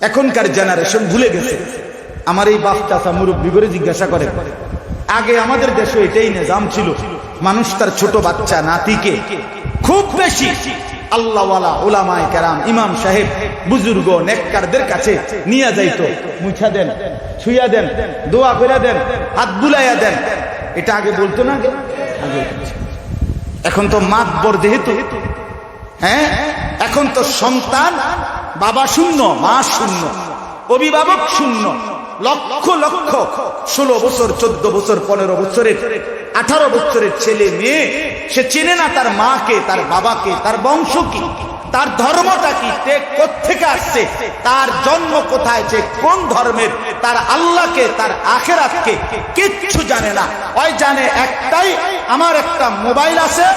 এখনকার জেনারেশন ভুলে গেছে। আমার এই বাপ চাচা মুরব্বী করে জিজ্ঞাসা করে, আগে আমাদের দেশে এটাই নিজাম ছিল, মানুষ তার ছোট বাচ্চা নাতিকে খুব বেশি আল্লাহওয়ালা উলামায়ে কেরাম, ইমাম সাহেব, বুজুর্গ, নেককারদের কাছে নিয়ে যাইতো। মুছা দেন, ছুঁয়া দেন, দোয়া করে দেন, হাত বুলাইয়া দেন। এটা আগে বলতো না? আগে। এখন তো মাতবর যেহেতু, হ্যাঁ, এখন তো সন্তান বাবা শূন্য, মা শূন্য, অভিভাবক শূন্য। লক্ষ লক্ষ 16 বছর, 14 বছর, 15 বছরের, 18 বছরের ছেলে মেয়ে, সে চেনে না তার মাকে, তার বাবাকে, তার বংশ কি, তার ধর্মটা কি, কোত্থেকে আসছে, তার জন্ম কোথায়, সে কোন ধর্মের, তার আল্লাহকে, তার আখিরাতকে কিচ্ছু জানে না। ওই জানে একটাই, আমার একটা মোবাইল আছে,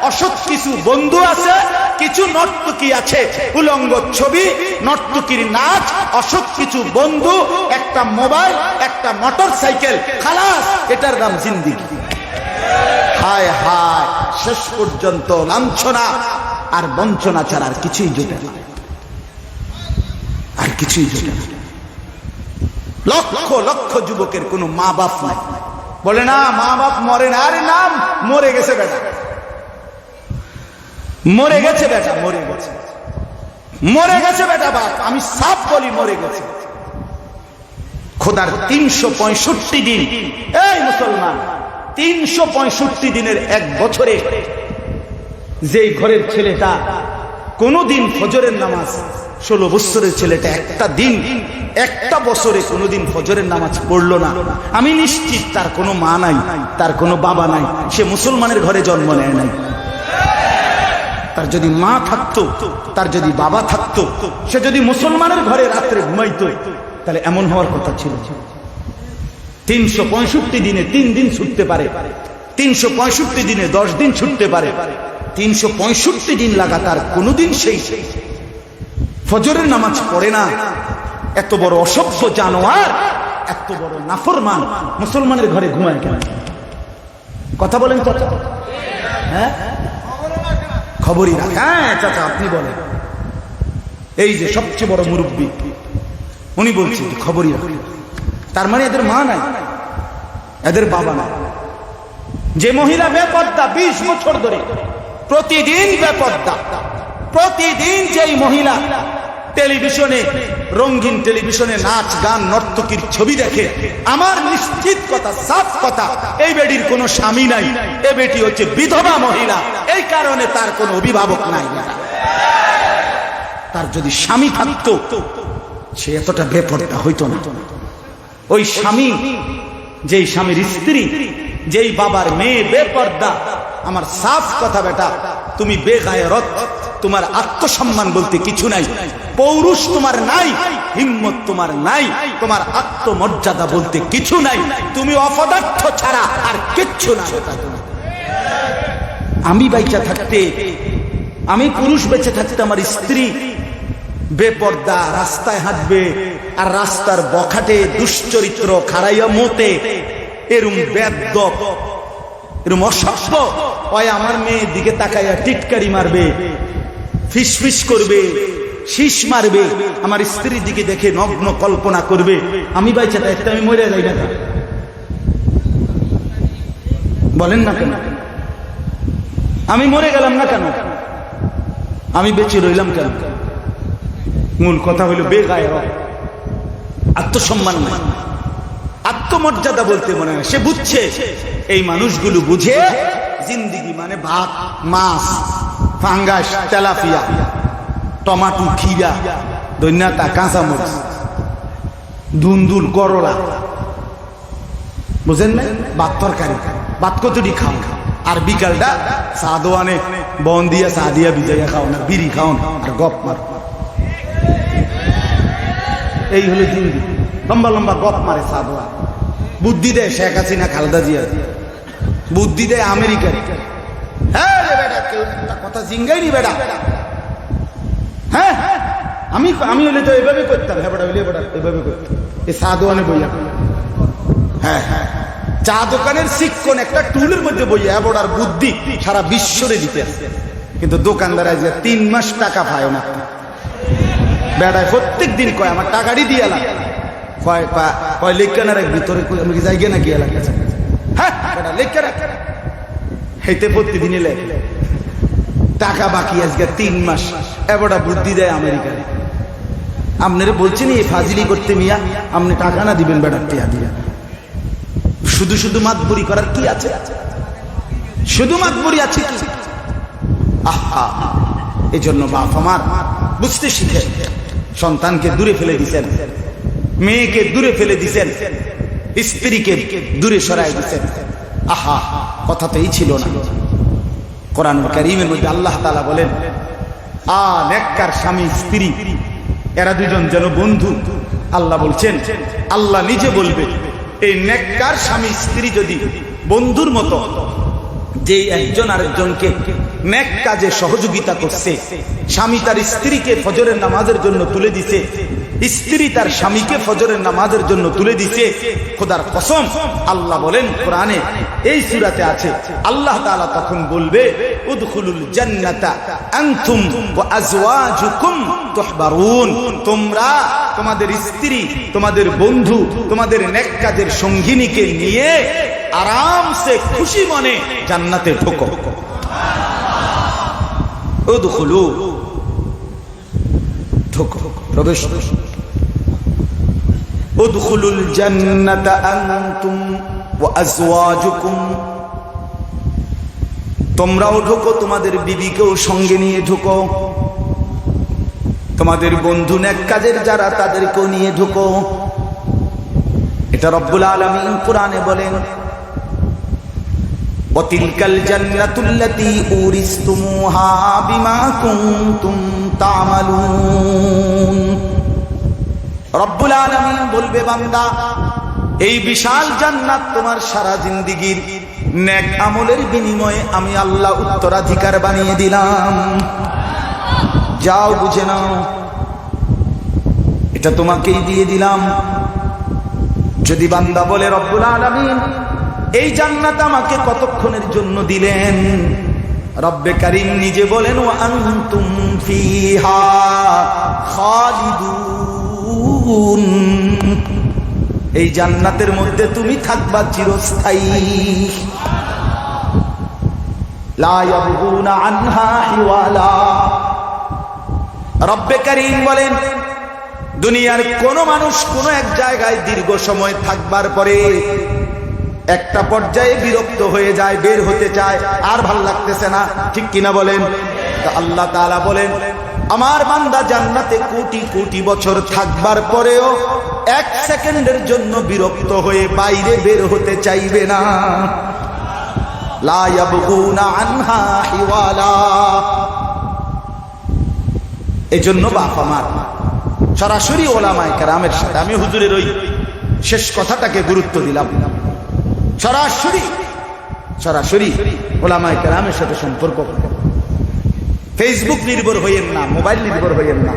অসৎ কিছু বন্ধু আছে, কিছু নর্তকী আছে, উলঙ্গ ছবি, নর্তকীর নাচ, অসৎ কিছু বন্ধু, একটা মোবাইল, একটা মোটর সাইকেল, খালাস, এটার নাম জিন্দেগি। হায় হায়, শেষ পর্যন্ত লাঞ্ছনা আর বঞ্চনা ছাড়া আর কিছুই জোটে না, আর কিছুই জোটে না। লক্ষ লক্ষ যুবকের কোনো মা বাপ নাই। বলে না মা বাপ মরে না, আরে নাম মরে গেছে বেটা, মরে গেছে বেটা, মরে গেছে, মরে গেছে বেটা বাপ। আমি সাফ বলি, মরে গেছে। খোদার 365 দিন, এই মুসলমান, 365 দিনের এক বছরে যেই ঘরের ছেলেটা কোনদিন ফজরের নামাজ, 16 বছরের ছেলেটা একটা দিন, একটা বছরে কোনদিন ফজরের নামাজ পড়লো না, আমি নিশ্চিত তার কোনো মা নাই, তার কোনো বাবা নাই, সে মুসলমানের ঘরে জন্ম নেয় নাই। তার যদি মা থাকতো, তার যদি বাবা থাকতো, সে যদি মুসলমানের ঘরে রাত্রে ঘুমাইতো, তাহলে এমন হওয়ার কথা ছিল। 365 দিনে 3 দিন ছুটতে পারে, 365 দিনে 10 দিন ছুটতে পারে, 365 দিন লাগাতার কোনদিন সেই ফজরের নামাজ পড়ে না। এত বড় অসভ্য জানোয়ার, এত বড় নাফরমান মুসলমানের ঘরে ঘুমায় কেন? কথা বলেন চাচা? হ্যাঁ, খবরই রাখ। হ্যাঁ চাচা, আপনি বলেন। এই যে সবচেয়ে বড় মুরব্বী, উনি বলছেন খবরই রাখ। তার মানে এদের মা নাই, এদের বাবা নাই। যে মহিলা বেপর্দা 20 বছর ধরে, প্রতিদিন বেপর্দা, প্রতিদিন যেই মহিলা টেলিভিশনে, রঙিন টেলিভিশনে নাচ গান নর্তকীর ছবি দেখে, আমার নিশ্চিত কথা, সাফ কথা, এই বেটির কোনো স্বামী নাই, এই বেটি হচ্ছে বিধবা মহিলা। এই কারণে তার কোনো অভিভাবক নাই। তার যদি স্বামী থাকতো, সে এতটা বেপর্দা হইতো না। ওই স্বামী, যেই স্বামীর স্ত্রী, যেই বাবার মেয়ে বেপর্দা, আমার সাফ কথা বেটা, তুমি বেগায়রত, তোমার আত্মসম্মান বলতে কিছু নাই, পৌরুষ তোমার নাই, হিম্মত তোমার নাই, তোমার আত্মমর্যাদা বলতে কিছু নাই, তুমি অপদার্থ ছাড়া আর কিচ্ছু না। আমি বাইচা থাকতে, আমি পুরুষ বেঁচে থাকতে, আমার স্ত্রী বেপর্দা রাস্তায় হাঁটবে, আর রাস্তার বখাটে দুশ্চরিত্র খারাইয়া মতে, এরম বেদ্দপ, এরম অসভ্য, ওই আমার মেয়ের দিকে তাকাইয়া টিটকারি মারবে, ফিসফিস করবে, শীষ মারবে, আমার স্ত্রীর দিকে দেখে নগ্ন কল্পনা করবে। আমি বাইচা থাকতে আমি মরে যাই না? বলেন না কেন? আমি মরে গেলাম না কেন? আমি বেঁচে রইলাম কেন? মূল কথা হইল বেগায়রত, আত্মসম্মান নাই, আত্মমর্যাদা বলতে মনে হয়। সে বুঝছে, এই মানুষগুলো বুঝে জিন্দিগি মানে ভাত, মাছ, ফাঙ্গাস, তেলাপিয়া, টমাটো, খিরা, ধন্যাতা, কাঁচামরিচ, ধুন্দুল, করলা, বুঝেন না? ভাত তরকারি, ভাত কতটি খাও, আর বিকালটা চা দোয়ানে বন দিয়া, চা দিয়া ভিজাইয়া খাও না, বিড়ি খাও না, আর গপ মার। এই হলো জিন্দি। লম্বা লম্বা গপ মারে চা দোয়া। বুদ্ধি দেয় শেখ হাসিনা, খালেদা জিয়া, বুদ্ধি দেয় আমেরিকার। হ্যাঁ কথা জিঙ্গাইনি বেটা। হ্যাঁ, আমি হলে তো এভাবে করতাম। হ্যাঁ বেটা, হইলে বেটা এভাবে করতাম, এই চা দোকানে বইয়া। হ্যাঁ, চা দোকানের শিক্ষণ একটা টুলের মধ্যে বইয়া, বেটার বুদ্ধি সারা বিশ্বরে দিতে আসে। কিন্তু দোকানদার আজ 3 মাস টাকা পায় না, বেড়ায় প্রত্যেক দিন কয় আমার টাকাটি দিয়ে এলাম, কয় লেখানার ভিতরে আমি যাই গিয়ে না গিয়ে এলাকা, হ্যাঁ বেড়া লেখা হেঁটে প্রতিদিনই লেখে টাকা বাকি আজকে 3 মাস, এবারটা বুদ্ধি দেয় আমেরিকায়। আপনারা বলছেন এই ফাজিলি করতে মিয়া, আপনি টাকা না দিবেন বেড়ার টিয়া দিয়া, শুধু শুধু মাতবুরি করার কি আছে? শুধু মাতবুরি আছে কি? আহা, এই জন্য বাপ আমার বুঝতে শিখে সন্তানকে দূরে ফেলে দিছেন, মেয়েকে দূরে ফেলে দিছেন, স্ত্রীকে দূরে সরাই দিছেন। আহা, কথা তো এই ছিল না। কোরআন কারীমের মধ্যে আল্লাহ তাআলা বলেন, নেককার স্বামী স্ত্রী এরা দুজন যেন বন্ধু। আল্লাহ বলছেন, আল্লাহ নিজে বলবে এই নেককার স্বামী স্ত্রী যদি বন্ধুর মতো, যে একজন আরেকজনকে নেক কাজে সহযোগিতা করছে, স্বামী তার স্ত্রীকে ফজরের নামাজের জন্য তুলে দিছে, স্ত্রী তার স্বামীকে ফজরের নামাজের জন্য তুলে দিছে, খোদার কসম আল্লাহ বলেন কোরআনে, এই সূরাতে আছে, আল্লাহ তাআলা তখন বলবে উদখুলুল জান্নাতা আনতুম ওয়া আজওয়াজুকুম তুহবারুন, তোমরা তোমাদের স্ত্রী, তোমাদের বন্ধু, তোমাদের নেক কাজের সঙ্গিনীকে নিয়ে আরামসে খুশি মনে জান্নাতে ঢোকো। উদখুলু, ঢোকো, প্রবেশ। উদখুলুল জান্নাতা আনতুম ওয়া আজওয়াজুকুম, তোমরাও ঢোকো, তোমাদের বিবিকেও সঙ্গে নিয়ে ঢোকো, তোমাদের বন্ধু নেক কাজের যারা তাদেরকেও নিয়ে ঢোকো। এটা রব্বুল আলামিন কোরআনে বলেন, ওয়াতিলকাল জান্নাতুল্লাতী উরিসতুমুহা বিমা কুনতুম তা'মালুন। রব্বুল আলামিন বলবে, বান্দা এই বিশাল জান্নাত তোমার সারা জিন্দেগীর নেক আমলের বিনিময়ে আমি আল্লাহ উত্তরাধিকার বানিয়ে দিলাম, যাও বুঝে নাও, এটা তোমাকেই দিয়ে দিলাম। যদি বান্দা বলে, রব্বুল আলামিন এই জান্নাত আমাকে কতক্ষণের জন্য দিলেন? রব্বে কারীম নিজে বলেন, ওয়া আনতুম ফিহা খালিদুন, এই জান্নাতের মধ্যে তুমি থাকবা চিরস্থায়ী। লা ইয়াবগুনা আনহা হিওয়ালা। রব্বে কারীম বলেন, দুনিয়ার কোন মানুষ কোন এক জায়গায় দীর্ঘ সময় থাকবার পরে একটা পর্যায়ে বিরক্ত হয়ে যায়, বের হতে চায়, আর ভাল লাগতেছে না, ঠিক কিনা বলেন? তো আল্লাহ তাআলা বলেন, আমার বান্দা জান্নাতে কোটি কোটি বছর থাকবার পরেও 1 সেকেন্ডের জন্য বিরক্ত হয়ে বাইরে বের হতে চাইবে না। লা ইয়াবগুনা আনহা হিওয়ালা। এজন্য বাপ আমার সরাসরি ওলামায়ে কেরামের সাথে, আমি হুজুরের ওই শেষ কথাটাকে গুরুত্ব দিলাম, সরাসরি ওলামায়ে কেরামের সাথে সম্পর্ক। ফেসবুক নির্ভর হইয়েন না, মোবাইল নির্ভর হইয়েন না,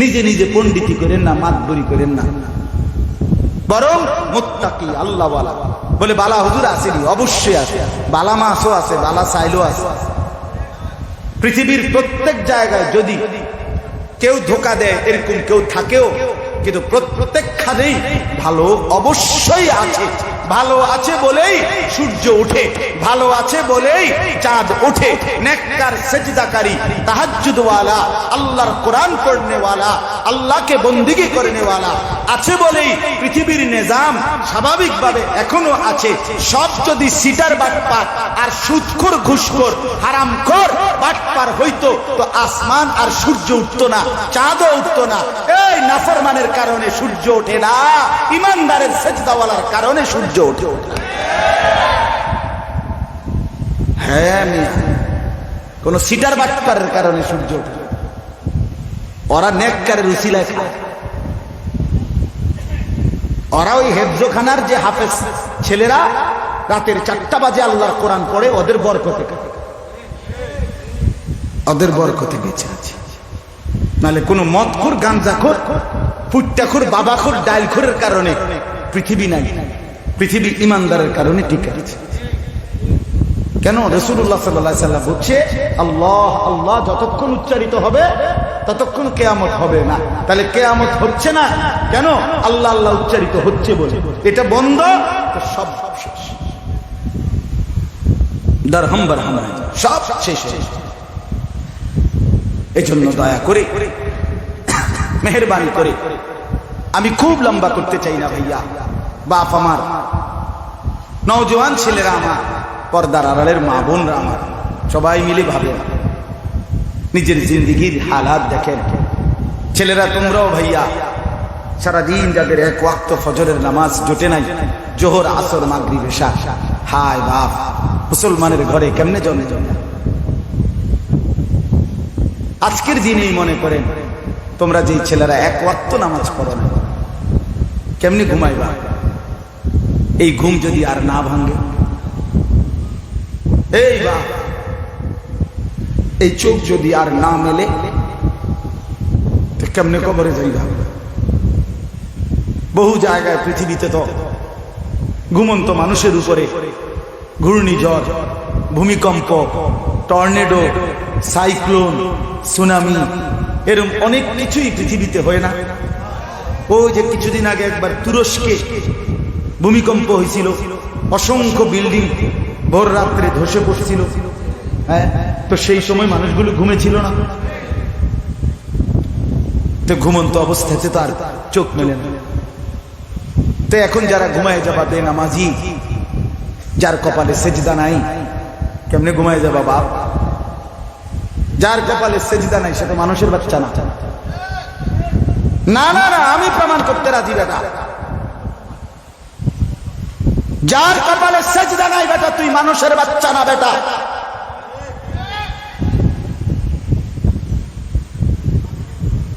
নিজে নিজে পণ্ডিতি করেন না, মাতবরি করেন না, বরং মুত্তাকি আল্লাহওয়ালা। বলে বালা হুজুর আসেনি, অবশ্যই আছে, বালা মাছও আছে, বালা সাইলও আছে। পৃথিবীর প্রত্যেক জায়গায় যদি কেউ ধোকা দেয়, এরকম কেউ থাকেও, কিন্তু প্রত্যেকখানেই ভালো অবশ্যই আছে। ভালো আছে বলেই সূর্য ওঠে, ভালো আছে বলেই চাঁদ ওঠে। নেককার সেজদাকারী, তাহাজ্জুদওয়ালা, আল্লাহর কোরআন পড়নেওয়ালা, আল্লাহকে বন্দেগী করনেওয়ালা আছে বলেই পৃথিবীর নিজাম স্বাভাবিকভাবে এখনো আছে। সব যদি সিটার বাটপার আর সুদখোর ঘুষখোর হারামখোর বাটপার হইতো, তো আসমান আর সূর্য উঠতো না, চাঁদও উঠতো না। এই নাফরমানের কারণে সূর্য ওঠে না, ইমানদারের সেজদাওয়ালার কারণে সূর্য ওঠে। হ্যাঁ, কোন সিটার বাটপারের কারণে সূর্য ওঠে। ওরা নেককারের উসিলায় খায়, ওরা ওই হেফজখানার যে হাফেজ ছেলেরা রাতের 4টা বাজে আল্লাহর কোরআন পড়ে, ওদের বরকতে বেঁচে আছে। নাহলে কোন মদখোর, গাঞ্জাখোর, ফুট্টাখোর, বাবাখোর, ডাইলখোরের কারণে পৃথিবী নাই, পৃথিবী ইমানদারের কারণে টিকে আছে। কেন? রাসূলুল্লাহ সাল্লাল্লাহু আলাইহি ওয়াসাল্লাম বলছে আল্লাহ আল্লাহ যতক্ষণ উচ্চারিত হবে ততক্ষণ কিয়ামত হবে না। তাহলে কিয়ামত হচ্ছে না কেন? আল্লাহ আল্লাহ উচ্চারিত হচ্ছে বলে। এটা বন্ধ তো সব শেষ, দরহম বরহম সব শেষ। এজন্য দয়া করে মেহেরবানি করে, আমি খুব লম্বা করতে চাই না ভাইয়া, বাপ আমার, নওজোয়ান ছেলেরা আমার, পর্দার আড়ালের মা বোনরা আমার, সবাই মিলে ভাবেন, নিজের জিন্দিগির হালাত দেখেন। ছেলেরা তোমরাও ভাইয়া, সারাদিন যাদের এক ওয়াক্ত ফজরের নামাজ জোটে নাই, জোহর আসর মাগরিব এশা, হায় বাপ, মুসলমানের ঘরে কেমনে জন্মে জন্মে। আজকের দিনেই মনে করেন তোমরা যেই ছেলেরা এক ওয়াক্ত নামাজ পড়ো না, কেমনি ঘুমাইবা? এই ঘুম যদি আর না ভাঙে, এই বা এই চোখ যদি আর না মেলে, তো কেমনে কবরে যাইবা? বহু জায়গায় পৃথিবীতে তো ঘুমন্ত মানুষের উপরে ঘূর্ণিঝড়, ভূমিকম্প, টর্নেডো, সাইক্লোন, সুনামি, এরকম অনেক কিছুই পৃথিবীতে হয় না? ওই যে কিছুদিন আগে একবার তুরস্কে ভূমিকম্প হয়েছিল, অসংখ্য বিল্ডিং ভোর রাত্রে ধসে পড়ছিল। হ্যাঁ, তো সেই সময় মানুষগুলো ঘুমেছিল না, তো ঘুমন্ত অবস্থাতে তো আর চোখ মেলে না। তো এখন যারা ঘুমায় যাবা বেনামাজি, যার কপালে সেজদা নাই, কেমনে ঘুমায় যাবা বাপ? যার কপালে সেজদা নাই সেটা মানুষের বাচ্চা না। না না না, আমি প্রমাণ করতে রাজি বেটা। যার কপালে সেজদা নাই বেটা, তুই মানুষের বাচ্চা না বেটা।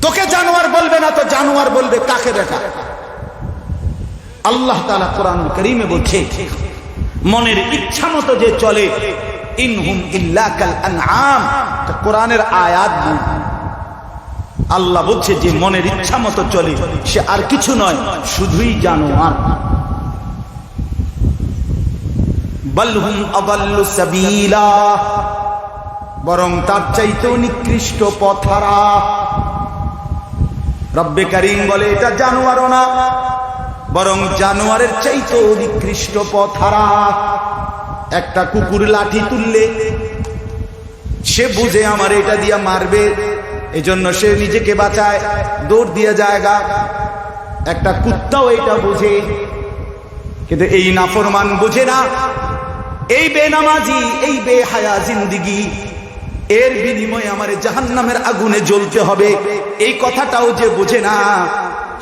তোকে জানোয়ার বলবে না তো জানোয়ার বলবে কাকে বেটা? আল্লাহ তাআলা কোরআনুল কারীমে বলছে, মনের ইচ্ছা মতো যে চলে, ইনহুম ইল্লা কাল আনআম। কোরআনের আয়াত আল্লাহ বলছে যে মনের ইচ্ছা মতো চলে সে আর কিছু নয়, শুধুই জানোয়ার। বালহুম আদাল্লু সাবিলা, বরং তার চাইতেও নিকৃষ্ট পথহারা। রব্বে কারীম বলে এটা জানোয়ারও না, বরং জানোয়ারের চাইতেও নিকৃষ্ট পথহারা। একটা কুকুর লাঠি তুললে সে বুঝে আমার এটা দিয়া মারবে, এজন্য সে নিজেকে বাঁচায়, দৌড় দিয়ে জায়গা। একটা কুত্তাও এটা বোঝে, কিন্তু এই নাফরমান বোঝে না। এই বেনামাজি, এই বেহায়া জিন্দিগি, এর বিনিময়ে আমার জাহান্নামের আগুনে জ্বলতে হবে, এই কথাটাও যে বোঝে না,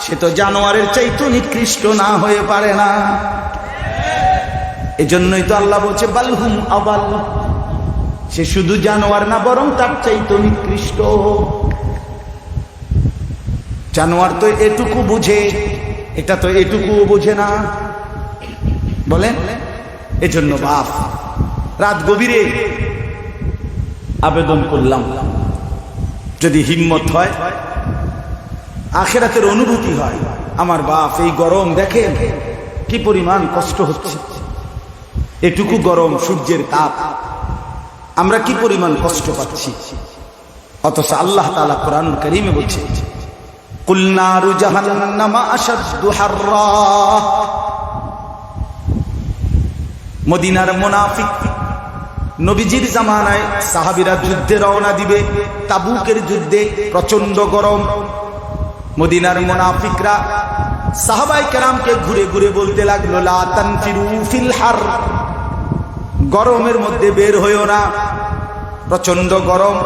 সে তো জানোয়ারের চাইতেও নিকৃষ্ট না হয়ে পারে না। এজন্যই তো আল্লাহ বলছে বালহুম আবাল, সে শুধু জানোয়ার না, বরং তার চাইতেও নিকৃষ্ট। জানোয়ার তো এটুকু বুঝে, এটা তো এটুকুও বোঝে না, বলেন। এজন্য বাপ, রাত গভীরে আবেদন করলাম, যদি হিম্মত হয়, আখিরাতের অনুভূতি হয়, আমার বাপ এই গরম দেখেন কি পরিমাণ কষ্ট হচ্ছে, এটুকু গরম, সূর্যের তাপ, আমরা কি পরিমাণ কষ্ট পাচ্ছি। অথচ আল্লাহ তাআলা কোরআনুল কারীমে বলছে, কুল নারু জাহান্নামা আশাদ্দু হাররা। মদিনার মুনাফিক নবীজির জামানায় সাহাবীরা যুদ্ধে রওনা দিবে, তাবুকের যুদ্ধে, প্রচন্ড গরম। মদিনার মুনাফিকরা সাহাবায়ে কেরামকে ঘুরে ঘুরে বলতে লাগলো, লা তানফিরু ফিল হার, গরমের মধ্যে বের হইও না, প্রচন্ড গরম।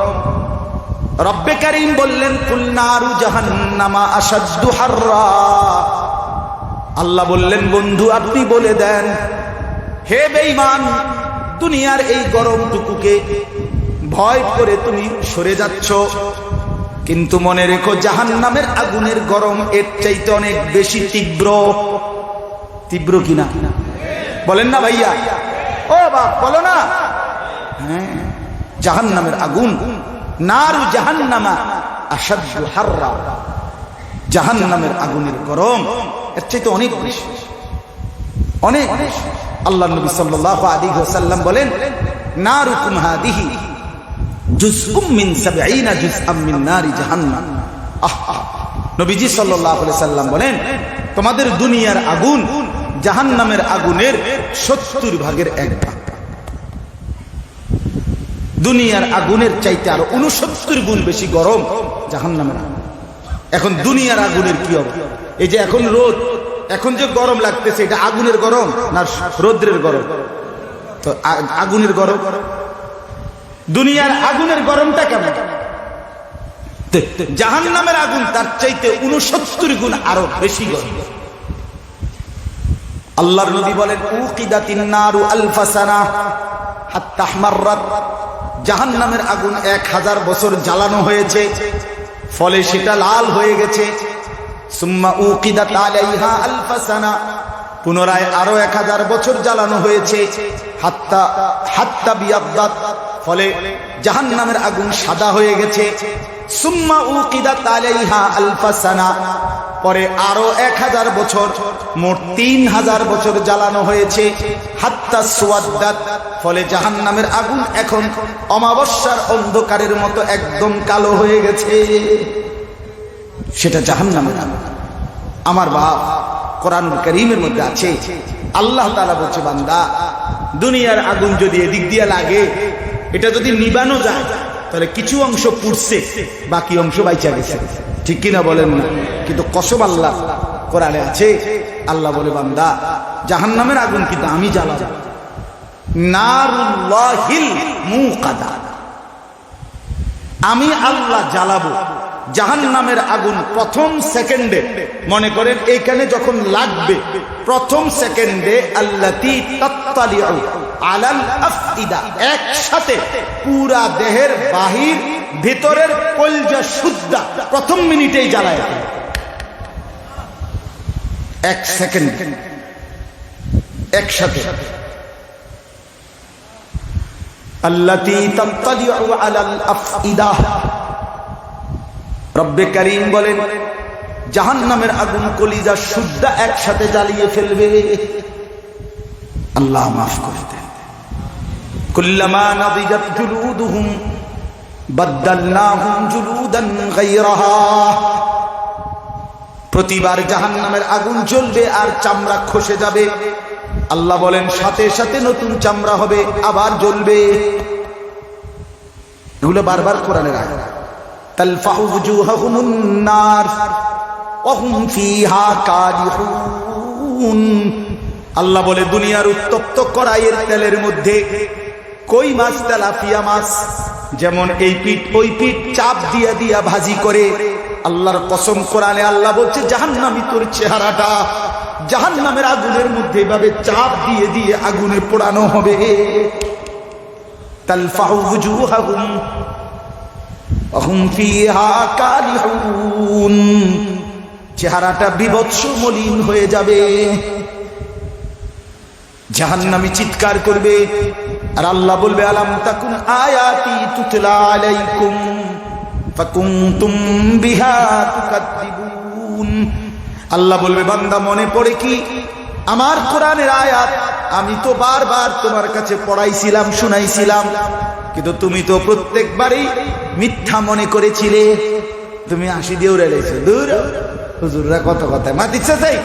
রব্বে কারীম বললেন, কুল নারু জাহান্নামা আশাদ্দু হাররা। আল্লাহ বললেন, বন্ধু আপনি বলে দেন, হে বেঈমান, দুনিয়ার এই গরমটুকুকে ভয় করে তুমি সরে যাচ্ছ, কিন্তু মনে রেখো জাহান্নামের আগুনের গরম এর চাইতে অনেক বেশি তীব্র। তীব্র কিনা বলেন না ভাইয়া? ও বাপ বলো না। হ্যাঁ, জাহান্নামের আগুন, নারু জাহান্নামা আশাদ্দু হাররা, জাহান্নামের আগুনের গরম এর চাইতে অনেক বেশি, অনেক। আল্লাহ নবী সাল্লাল্লাহু আলাইহি ওয়াসাল্লাম বলেন, নারুকুম হাদিহি জুজউম মিন 70 জুজআম মিন নারি জাহান্নাম। নবীজি সাল্লাল্লাহু আলাইহি সাল্লাম বলেন, তোমাদের দুনিয়ার আগুন জাহান্নামের আগুনের 70 ভাগের 1 ভাগ। দুনিয়ার আগুনের চাইতে আরো 69 গুণ বেশি গরম জাহান্নামের আগুন। এখন দুনিয়ার আগুনের কি হবে? এই যে এখন রোদ, এখন যে গরম লাগতেছে, এটা আগুনের গরম না রৌদ্রের গরম? তো আগুনের গরম। দুনিয়ার আগুনের গরমটা কেমন? জাহান্নামের আগুন তার চাইতে 69 গুণ আরো বেশি গরম। আল্লাহর নবী বলেন, উকিদাতিন নারু আলফা সানা হাত্তা আহমাররাত। জাহান্নামের আগুন 1000 বছর জ্বালানো হয়েছে, ফলে সেটা লাল হয়ে গেছে। সুম্মা উকিদাত আলাইহা আলফা সানা, পুনরায় আরো 1000 বছর জ্বালানো হয়েছে, হাত্তা বিয়াদ্দাত, ফলে জাহান্নামের আগুন সাদা হয়ে গেছে। সুম্মা উকিদাত আলাইহা আলফা সানা, পরে আরো 1000 বছর, মোট 3000 বছর জ্বালানো হয়েছে। হাত্তা সুয়াদ্দাত, ফলে জাহান্নামের আগুন এখন অমাবস্যার অন্ধকারের মতো একদম কালো হয়ে গেছে। সেটা জাহান্নামের আগুন। আমার বাপ কোরআনুল কারীমের মধ্যে আছে, আল্লাহ তাআলা বলছে, বান্দা দুনিয়ার আগুন যদি এদিক দিয়ে লাগে, এটা যদি নিবানো যায়, তাহলে কিছু অংশ পুড়ছে, বাকি অংশ বাইচা গেছে। ঠিক কিনা বলেন না? কিন্তু কসম আল্লাহ কোরআনে আছে, আল্লাহ বলে, বান্দা জাহান্নামের আগুন কিন্তু আমি জ্বালাবো। নারুল্লাহিল মুকাদা, আমি আল্লাহ জ্বালাবো জাহান্নামের আগুন। প্রথম সেকেন্ডে, মনে করেন এইখানে যখন লাগবে, প্রথম সেকেন্ডে আল্লাতী তাত্তালিউ আলাল আফইদা, একসাথে পুরা দেহের বাহির ভিতরের কলজা সুদ্ধা প্রথম মিনিটেই জ্বালায়। 1 সেকেন্ড একসাথে। আল্লাতী তাত্তালিউ আলাল আফইদা, রব্বে কারীম বলেন, জাহান্নামের আগুন কলিজা সুদ্ধা একসাথে জ্বালিয়ে ফেলবে। আল্লাহ মাফ করে দেন। কুল্লামা নাদিজাত জুলুদুহুম বাদদালনাহুম জুলুদান গায়রাহা, প্রতিবার জাহান্নামের আগুন জ্বলবে আর চামড়া খসে যাবে। আল্লাহ বলেন, সাথে সাথে নতুন চামড়া হবে, আবার জ্বলবে। এগুলো বারবার কোরআনের আয়াত। তালফাহু ওয়ুজুহাহুমুন নার ওয়া হুম ফিহা কালিহুন। আল্লাহ বলে, দুনিয়ার উত্তপ্ত কড়াইয়ের তেলের মধ্যে কই মাছ, তেলাপিয়া মাছ, যেমন এই পিঠ ওই পিঠ চাপ দিয়া দিয়া ভাজি করে। আল্লাহর কসম, কোরআনে আল্লাহ বলছে, জাহান্নামী তোর চেহারাটা জাহান্নামের আগুনের মধ্যে এভাবে চাপ দিয়ে দিয়ে আগুনে পোড়ানো হবে। তালফাহু ওয়ুজুহাহুম ওয়া হুম ফিহা কালিহুন, চেহারাটা বিভৎস মলিন হয়ে যাবে। জাহান্নামী চিৎকার করবে, আর আল্লাহ বলবে, আলাম তাকুন আয়াতি তুতলা আলাইকুম ফাকুনতুম বিহা তুকাদ্দিবুন। আল্লাহ বলবে, বান্দা মনে পড়ে কি আমার কোরআনের আয়াত? আমি তো বারবার তোমার কাছে পড়াইছিলাম, শুনাইছিলাম, কিন্তু তুমি তো প্রত্যেকবারই মিথ্যা মনে করেছিলে। তুমি হাসি দিয়ে উড়ে গেছো, দূর হুজুররা কত কথা মা দিচ্ছে, চাই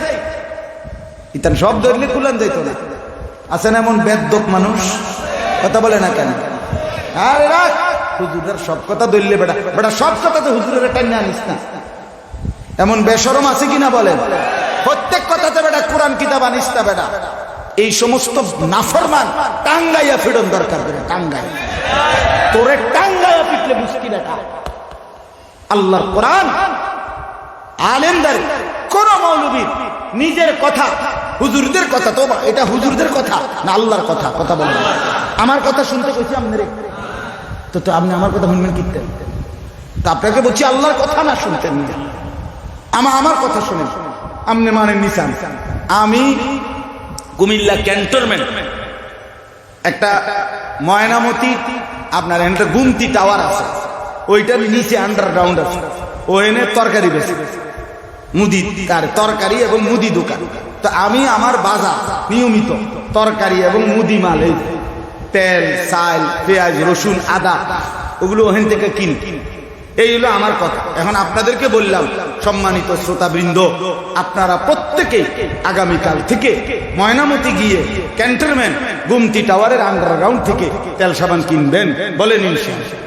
ইতান সব ধরলে কুলান যাইতো না। আছেন এমন বেদ্যপ মানুষ, কথা বলে না কেন? আরে রাখ, হুজুরের সব কথা ধরলে বেটা বেটা সব কথা তো হুজুরের টাইনে আনিস না। এমন বেশরম আছে কিনা বলেন? প্রত্যেক কথাতে বেটা কোরআন কিতাব আনিস না বেটা। এই সমস্ত নাফরমান টাঙ্গাইয়া ফিরন দরকার, টাঙ্গাই তোরে টাঙ্গাইয়া পিটলে মুশকিল। আল্লাহর কোরআন আলেমদের, কোন মৌলবীর নিজের কথা, হুজুরদের কথা, তো এটা হুজুরদের কথা না আল্লাহর কথা? কথা বলবেন। আমার কথা শুনতে কইছি আপনারে, তো আপনি আমার কথা শুনবেন কিনতে? তা আপনাকে বলছি আল্লাহর কথা না শুনতেন, আমার কথা শুনেন। আপনি মানেন নিশান। আমি কুমিল্লা ক্যান্টনমেন্ট একটা ময়নামতি, আপনার একটা গুমতি টাওয়ার আছে, ওইটার নিচে আন্ডারগ্রাউন্ড আছে, ওখানে তরকারি বেশি, মুদি তরকারি এবং মুদি দোকান। তো আমি আমার বাজার নিয়মিত তরকারি এবং মুদি মাল, এই তেল, চাল, পেঁয়াজ, রসুন, আদা, ওগুলো ওখান থেকে কিনি। এই হলো আমার কথা। এখন আপনাদেরকে বললাম, সম্মানিত শ্রোতাবৃন্দ, আপনারা প্রত্যেকে আগামীকাল থেকে ময়নামতি গিয়ে ক্যান্টনমেন্ট গুমতি টাওয়ারের আন্ডারগ্রাউন্ড থেকে তেল সাবান কিনবেন। বলেন ইনশাআল্লাহ।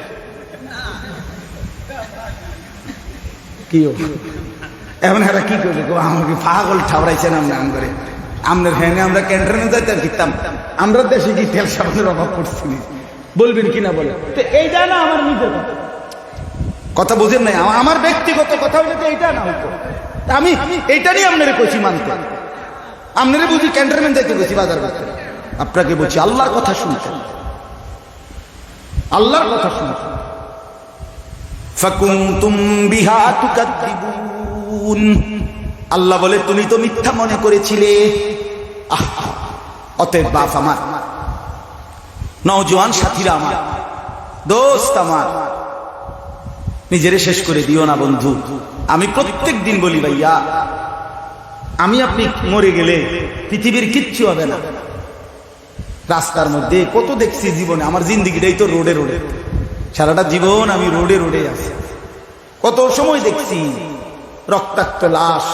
কি এখন এরা কি করবে? আমাকে পাগল ঠাবরাইছেন আমরা আম করে আপনার হ্যাঁ আমরা ক্যান্টনমেন্ট যাইতে দিতাম। আমরা দেশে কি তেল সাবানের অভাব পড়ছি? বলবেন কিনা বলে? তো এইটা না আমার নিজের কথা, কথা বুঝেন নাই? আমার ব্যক্তিগত কথা হইলে তো এইটা না হইতো। আমি এইটা নিয়ে আপনারে কইছি মানতে, আপনারে বুঝি ক্যান্টনমেন্ট যাইতে কইছি বাজার করতে। আপনাকে বলছি আল্লাহর কথা শুনছেন, আল্লাহর কথা শুনছেন। ফাকুনতুম বিহা তুকাদ্দিবুন, আল্লাহ বলে তুমি তো মিথ্যা মনে করেছিলে। অতএব বাপ আমার, নওজোয়ান সাথীরা আমার, দোস্ত আমার, নিজেরে শেষ করে দিও না বন্ধু। আমি প্রত্যেক দিন বলি ভাইয়া, আমি আপনি মরে গেলে পৃথিবীর কিচ্ছু হবে না। রাস্তার মধ্যে কত দেখছি জীবনে, আমার জিন্দিগিটাই তো রোডে রোডে, সারাটা জীবন আমি রোডে রোডে আছি। কত সময় দেখছি রক্তাক্ত লাশ,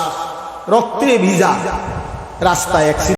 রক্তে ভিজা রাস্তায়